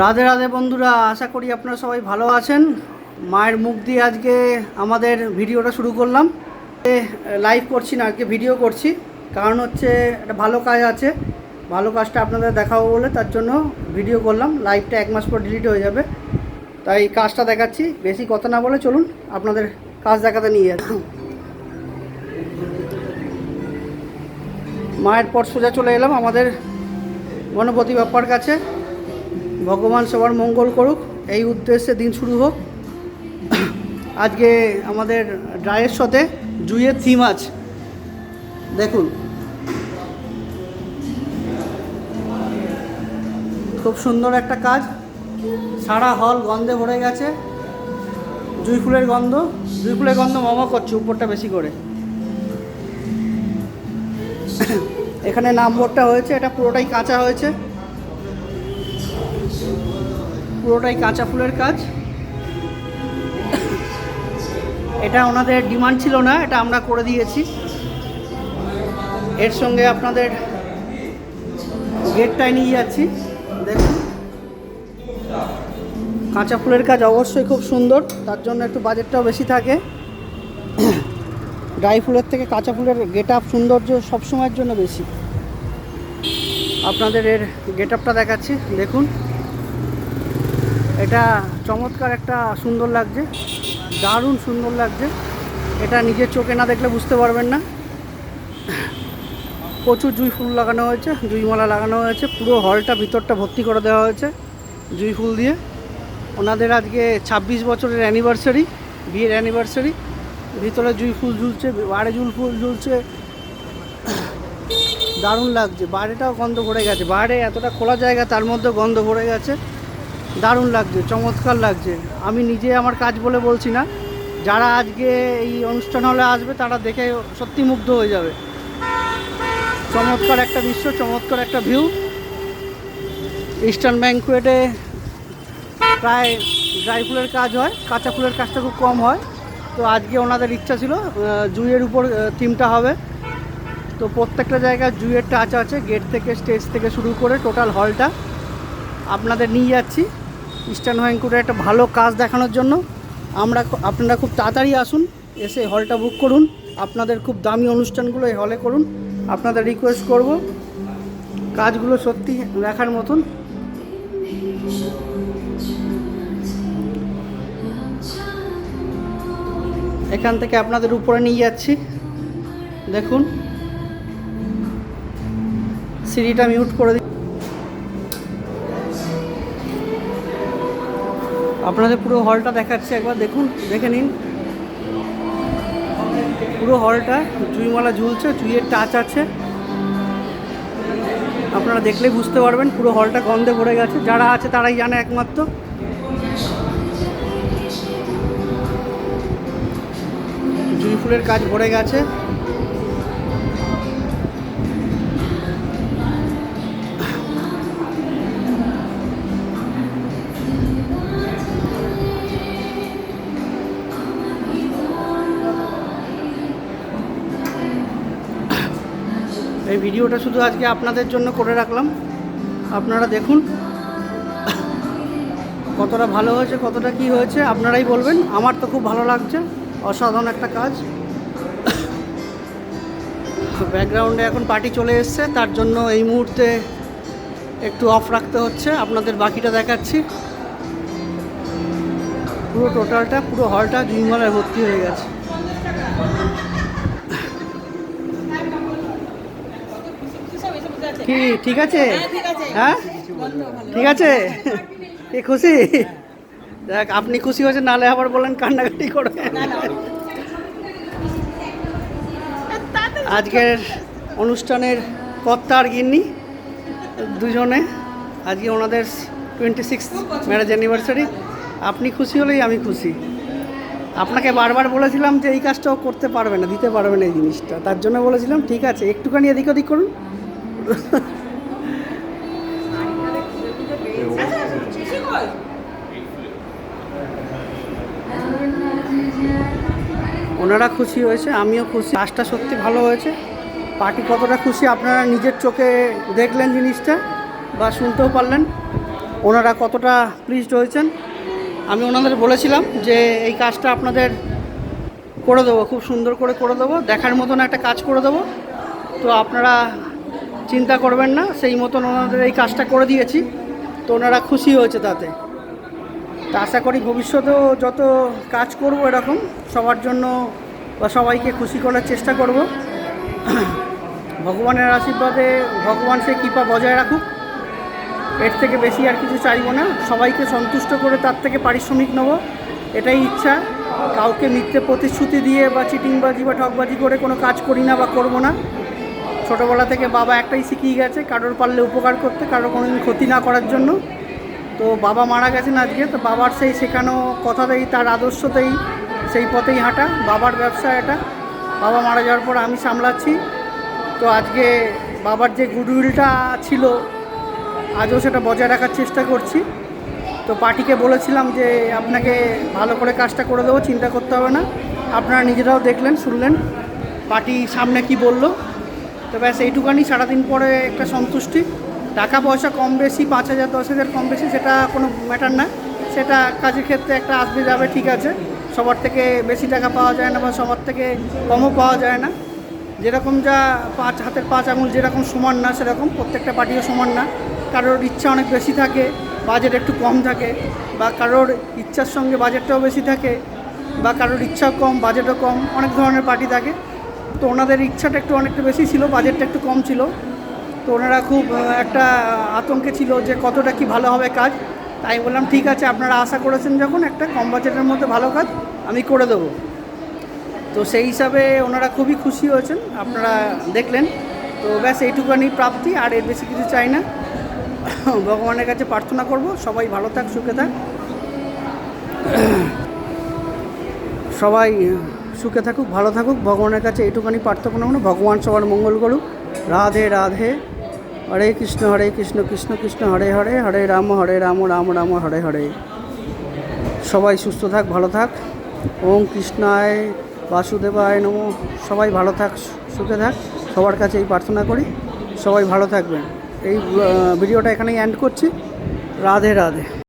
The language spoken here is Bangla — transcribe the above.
রাধে রাধে বন্ধুরা, আশা করি আপনারা সবাই ভালো আছেন। মায়ের মুখ দিয়ে আজকে আমাদের ভিডিওটা শুরু করলাম। লাইভ করছি না, আজকে ভিডিও করছি। কারণ হচ্ছে একটা ভালো কাজ আছে, ভালো কাজটা আপনাদের দেখাবো বলে তার জন্য ভিডিও করলাম। লাইভটা 1 মাস পর ডিলিট হয়ে যাবে, তাই কাজটা দেখাচ্ছি। বেশি কথা না বলে চলুন আপনাদের কাজ দেখাতে নিয়ে যাচ্ছি। মায়ের পর সোজা চলে এলাম আমাদের গণপতি বাপ্পার কাছে। ভগবান সবার মঙ্গল করুক, এই উদ্দেশ্যে দিন শুরু হোক। আজকে আমাদের ড্রাইয়ের সাথে জুঁইয়ের থিম আছে, দেখুন খুব সুন্দর একটা কাজ। সারা হল গন্ধে ভরে গেছে, জুঁই ফুলের গন্ধ। জুঁই ফুলের গন্ধ মমা করছে উপরটা বেশি করে। এখানে নামবোর্ডটা হয়েছে, এটা পুরোটাই কাঁচা হয়েছে, পুরোটাই কাঁচা ফুলের কাজ। এটা ওনাদের ডিমান্ড ছিল না, এটা আমরা করে দিয়েছি। এর সঙ্গে আপনাদের গেটটায় নিয়ে যাচ্ছি, দেখুন কাঁচা ফুলের কাজ অবশ্যই খুব সুন্দর, তার জন্য একটু বাজেটটাও বেশি থাকে। ড্রাই ফুলের থেকে কাঁচা ফুলের গেট আপ সৌন্দর্য সবসময়ের জন্য বেশি। আপনাদের এর গেট আপটা দেখাচ্ছি, দেখুন এটা চমৎকার একটা সুন্দর লাগছে, দারুণ সুন্দর লাগছে। এটা নিজের চোখে না দেখলে বুঝতে পারবেন না। প্রচুর জুঁই ফুল লাগানো হয়েছে, জুঁইমালা লাগানো হয়েছে, পুরো হলটা ভিতরটা ভর্তি করে দেওয়া হয়েছে জুঁই ফুল দিয়ে। ওনাদের আজকে 26 বছরের অ্যানিভার্সারি, বিয়ের অ্যানিভার্সারি। ভিতরে জুঁই ফুল ঝুলছে, বাইরে জুঁই ফুল ঝুলছে, দারুণ লাগছে। বাইরেটাও গন্ধ ভরে গেছে, বাইরে এতটা খোলা জায়গা তার মধ্যে গন্ধ ভরে গেছে, দারুণ লাগছে, চমৎকার লাগছে। আমি নিজে আমার কাজ বলে বলছি না, যারা আজকে এই অনুষ্ঠান হলে আসবে তারা দেখে সত্যি মুগ্ধ হয়ে যাবে। চমৎকার একটা দৃশ্য, চমৎকার একটা ভিউ। ইস্টার্ন ব্যাংকুয়েটে প্রায় ড্রাই ফুলের কাজ হয়, কাঁচা ফুলের কাজটা খুব কম হয়। তো আজকে ওনাদের ইচ্ছা ছিল জুঁইয়ের উপর থিমটা হবে। তো প্রত্যেকটা জায়গায় জুঁইয়ের টাচ আছে, গেট থেকে স্টেজ থেকে শুরু করে টোটাল হলটা আপনাদের নিয়ে যাচ্ছি ইস্টার্ন ব্যাংকুয়েটে একটা ভালো কাজ দেখানোর জন্য। আপনারা খুব তাড়াতাড়ি আসুন, এসে হলটা বুক করুন। আপনাদের খুব দামি অনুষ্ঠানগুলো এই হলে করুন, আপনাদের রিকোয়েস্ট করব। কাজগুলো সত্যি দেখার মতন। এখান থেকে আপনাদের উপরে নিয়ে যাচ্ছি, দেখুন সিঁড়িটা মিউট করে দিই। আপনাদের পুরো হলটা দেখাচ্ছি, একবার দেখুন, দেখে নিন। পুরো হলটা জুঁইমালা ঝুলছে, জুঁইয়ের টাচ আছে, আপনারা দেখলেই বুঝতে পারবেন। পুরো হলটা গন্ধে ভরে গেছে, যারা আছে তারাই জানে একমাত্র। জুঁই ফুলের কাজ ভরে গেছে। এই ভিডিওটা শুধু আজকে আপনাদের জন্য করে রাখলাম, আপনারা দেখুন কতটা ভালো হয়েছে, কতটা কি হয়েছে আপনারাই বলবেন। আমার তো খুব ভালো লাগছে, অসাধারণ একটা কাজ। ব্যাকগ্রাউন্ডে এখন পার্টি চলে এসছে, তার জন্য এই মুহূর্তে একটু অফ রাখতে হচ্ছে। আপনাদের বাকিটা দেখাচ্ছি। পুরো টোটালটা, পুরো হলটা জুঁইমালায় ভর্তি হয়ে গেছে। কি ঠিক আছে? হ্যাঁ ঠিক আছে, কি খুশি? দেখ আপনি খুশি হয়েছেন, নাহলে আবার বলেন কান্নাকাটি করে। আজকের অনুষ্ঠানের কর্তা আর গিন্নি দুজনে, আজকে ওনাদের 26 ম্যারেজ অ্যানিভার্সারি। আপনি খুশি হলেই আমি খুশি। আপনাকে বারবার বলেছিলাম যে এই কাজটাও করতে পারবে না, দিতে পারবে না এই জিনিসটা, তার জন্য বলেছিলাম ঠিক আছে একটুখানি এদিক ওদিক করুন। ওনারা খুশি হয়েছে, আমিও খুশি। কাজটা সত্যি ভালো হয়েছে। পার্টি কতটা খুশি আপনারা নিজের চোখে দেখলেন জিনিসটা, বা শুনতেও পারলেন। ওনারা কতটা প্লিজড হয়েছেন। আমি ওনাদের বলেছিলাম যে এই কাজটা আপনাদের করে দেবো, খুব সুন্দর করে দেবো, দেখার মতন একটা কাজ করে দেবো, তো আপনারা চিন্তা করবেন না। সেই মতন ওনাদের এই কাজটা করে দিয়েছি, তো ওনারা খুশি হয়েছে তাতে। তা আশা করি ভবিষ্যতেও যত কাজ করব এরকম সবার জন্য বা সবাইকে খুশি করার চেষ্টা করব। ভগবানের আশীর্বাদে ভগবান সেই কৃপা বজায় রাখুক, এর থেকে বেশি আর কিছু চাইব না। সবাইকে সন্তুষ্ট করে তার থেকে পারিশ্রমিক নেব, এটাই ইচ্ছা। কাউকে মিথ্যে প্রতিশ্রুতি দিয়ে বা চিটিংবাজি বা ঠকবাজি করে কোনো কাজ করি না বা করব না। ছোটোবেলা থেকে বাবা একটাই শিখিয়ে গেছে, কারোর পারলে উপকার করতে, কারোর কোনোদিন ক্ষতি না করার জন্য। তো বাবা মারা গেছেন আজকে, তো বাবার সেই শেখানো কথাতেই, তার আদর্শতেই, সেই পথেই হাঁটা। বাবার ব্যবসা এটা, বাবা মারা যাওয়ার পর আমি সামলাচ্ছি। তো আজকে বাবার যে গুডউইলটা ছিল আজও সেটা বজায় রাখার চেষ্টা করছি। তো পার্টিকে বলেছিলাম যে আপনাকে ভালো করে কাজটা করে দেবো, চিন্তা করতে হবে না। আপনারা নিজেরাও দেখলেন, শুনলেন পার্টি সামনে কি বলল। তো ব্যাস এইটুখানি, সারাদিন পরে একটা সন্তুষ্টি। টাকা পয়সা কম বেশি, 5,000 10,000 কম বেশি, সেটা কোনো ম্যাটার না। সেটা কাজের ক্ষেত্রে একটা আসবে যাবে, ঠিক আছে। সবার থেকে বেশি টাকা পাওয়া যায় না বা সবার থেকে কমও পাওয়া যায় না। যেরকম যা হাতের 5 আঙুল যেরকম সমান না, সেরকম প্রত্যেকটা পার্টিও সমান না। কারোর ইচ্ছা অনেক বেশি থাকে, বাজেট একটু কম থাকে, বা কারোর ইচ্ছার সঙ্গে বাজেটটাও বেশি থাকে, বা কারোর ইচ্ছাও কম বাজেটও কম, অনেক ধরনের পার্টি থাকে। তো ওনাদের ইচ্ছাটা একটু অনেকটা বেশি ছিল, বাজেটটা একটু কম ছিল। তো ওনারা খুব একটা আতঙ্কে ছিল যে কতটা কি ভালো হবে কাজ। তাই বললাম ঠিক আছে, আপনারা আশা করেছেন যখন একটা কম বাজেটের মধ্যে ভালো কাজ আমি করে দেবো। তো সেই হিসাবে ওনারা খুবই খুশি হয়েছেন, আপনারা দেখলেন। তো ব্যাস এইটুখানি প্রাপ্তি, আর এর বেশি কিছু চাই না। ভগবানের কাছে প্রার্থনা করব সবাই ভালো থাক, সুখে থাক, সবাই সুখে থাকুক, ভালো থাকুক। ভগবানের কাছে এইটুখানি প্রার্থনা করব, ভগবান সবার মঙ্গল করুক। রাধে রাধে। হরে কৃষ্ণ কৃষ্ণ কৃষ্ণ হরে হরে, হরে রাম রাম রাম হরে হরে। সবাই সুস্থ থাক, ভালো থাক। ওম কৃষ্ণায় বাসুদেবায় নমঃ। সবাই ভালো থাক, সুখে থাক, সবার কাছে এই প্রার্থনা করি। সবাই ভালো থাকবেন। এই ভিডিওটা এখানেই এন্ড করছি। রাধে রাধে।